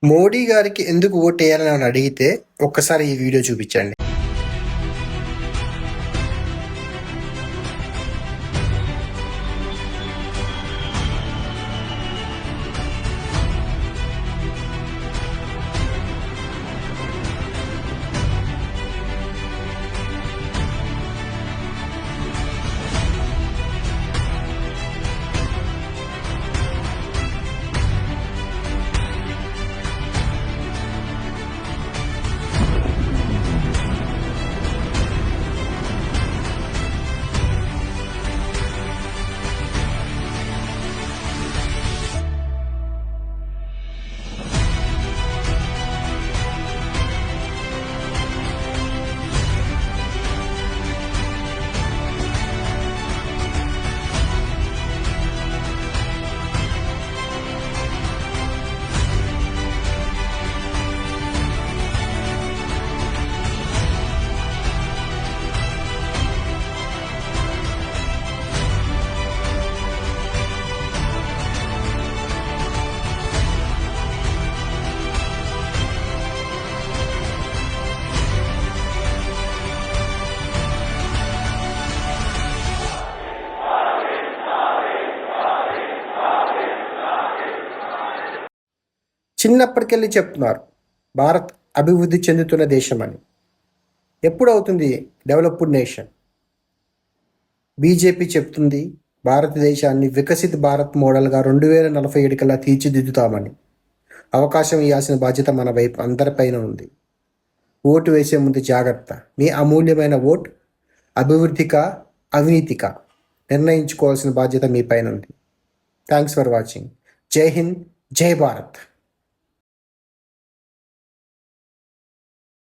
మోడీ గారికి ఎందుకు ఓటేయాలని అడిగితే ఒక్కసారి ఈ వీడియో చూపించండి. చిన్నప్పటికెళ్ళి చెప్తున్నారు భారత్ అభివృద్ధి చెందుతున్న దేశం అని. ఎప్పుడు అవుతుంది డెవలప్డ్ నేషన్? బీజేపీ చెప్తుంది భారతదేశాన్ని వికసిత్ భారత్ మోడల్గా 2047 కల్లా తీర్చిదిద్దుతామని. అవకాశం ఇవ్వాల్సిన బాధ్యత మన వైపు అందరిపైన ఉంది. ఓటు వేసే ముందు జాగ్రత్త. మీ అమూల్యమైన ఓటు అభివృద్ధికా అవినీతికా నిర్ణయించుకోవాల్సిన బాధ్యత మీ పైన ఉంది. Thanks for watching. జై హింద్, జై భారత్.